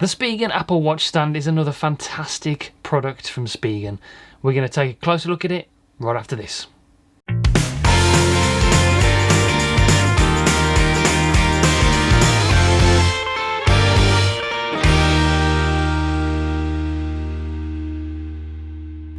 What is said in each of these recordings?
The Spigen Apple Watch stand is another fantastic product from Spigen. We're going to take a closer look at it right after this.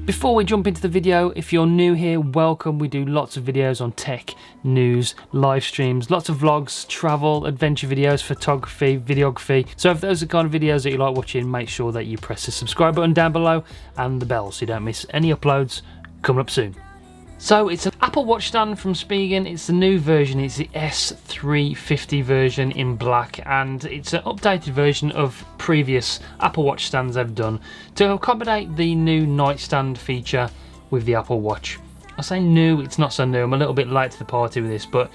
Before we jump into the video, if you're new here, welcome. We do lots of videos on tech, news, live streams, lots of vlogs, travel, adventure videos, photography, videography. So if those are the kind of videos that you like watching, make sure that you press the subscribe button down below and the bell so you don't miss any uploads coming up soon. So it's an Apple Watch stand from Spigen. It's the new version. It's the S350 version in black, and it's an updated version of previous Apple Watch stands they've done to accommodate the new nightstand feature with the Apple Watch. I say new, it's not so new. I'm a little bit late to the party with this, but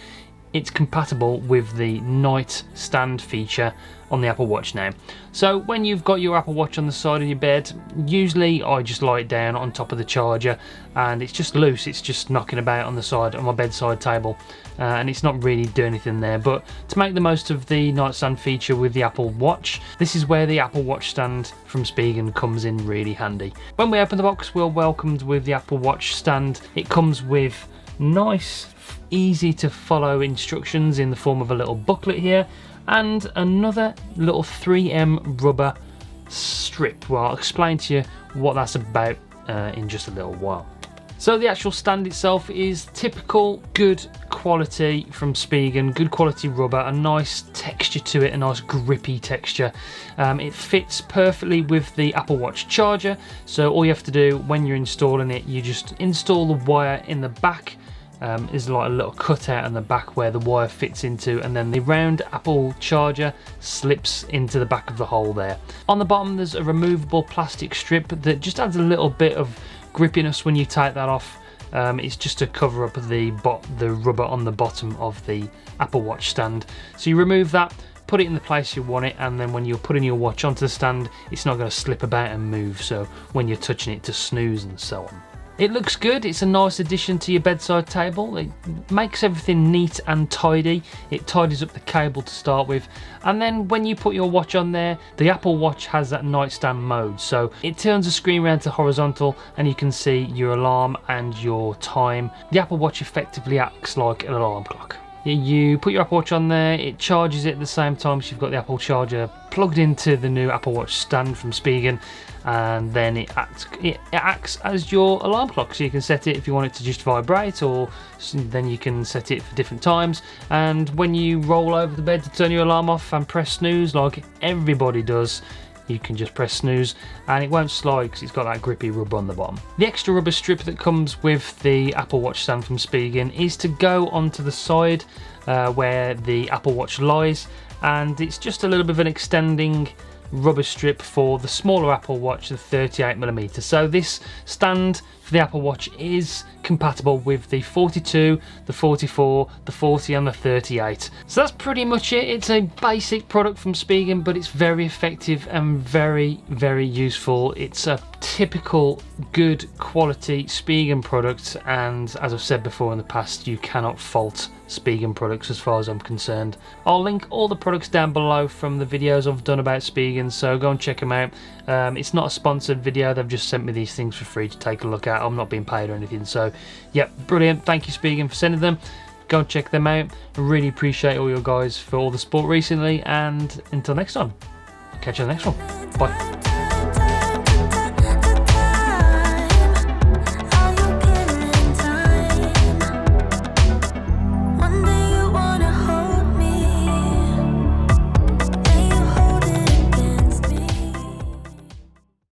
it's compatible with the nightstand feature on the Apple Watch now. So when you've got your Apple Watch on the side of your bed, usually I just lie it down on top of the charger and it's just loose, it's just knocking about on the side on my bedside table, and it's not really doing anything there. But to make the most of the nightstand feature with the Apple Watch, this is where the Apple Watch stand from Spigen comes in really handy. When we open the box, we're welcomed with the Apple Watch stand. It comes with nice, easy to follow instructions in the form of a little booklet here and another little 3M rubber strip. Well, I'll explain to you what that's about in just a little while. So the actual stand itself is typical good quality from Spigen, good quality rubber, a nice texture to it, a nice grippy texture. It fits perfectly with the Apple Watch charger, so all you have to do when you're installing it, you just install the wire in the back. Is like a little cutout in the back where the wire fits into, and then the round Apple charger slips into the back of the hole there. On the bottom there's a removable plastic strip that just adds a little bit of grippiness when you take that off. It's just to cover up the rubber on the bottom of the Apple Watch stand. So you remove that, put it in the place you want it, and then when you're putting your watch onto the stand, it's not going to slip about and move, so when you're touching it to snooze and so on. It looks good, it's a nice addition to your bedside table. It makes everything neat and tidy. It tidies up the cable to start with, and then when you put your watch on there, the Apple Watch has that nightstand mode, so it turns the screen around to horizontal and you can see your alarm and your time. The Apple Watch effectively acts like an alarm clock. You put your Apple Watch on there, it charges it at the same time, so you've got the Apple charger plugged into the new Apple Watch stand from Spigen, and then it acts as your alarm clock. So you can set it if you want it to just vibrate, or then you can set it for different times. And when you roll over the bed to turn your alarm off and press snooze, like everybody does, you can just press snooze and it won't slide because it's got that grippy rubber on the bottom. The extra rubber strip that comes with the Apple Watch stand from Spigen is to go onto the side where the Apple Watch lies, and it's just a little bit of an extending rubber strip for the smaller Apple Watch, the 38mm. So this stand for the Apple Watch is compatible with the 42, the 44, the 40 and the 38. So that's pretty much it. It's a basic product from Spigen, but it's very effective and very, very useful. It's a typical good quality Spigen product, and as I've said before in the past, you cannot fault Spigen products as far as I'm concerned. I'll link all the products down below from the videos I've done about Spigen, so go and check them out. It's not a sponsored video, they've just sent me these things for free to take a look at. I'm not being paid or anything, so yeah, brilliant. Thank you Spigen for sending them. Go and check them out. I really appreciate all your guys for all the support recently, and until next time, I'll catch you on the next one. Bye.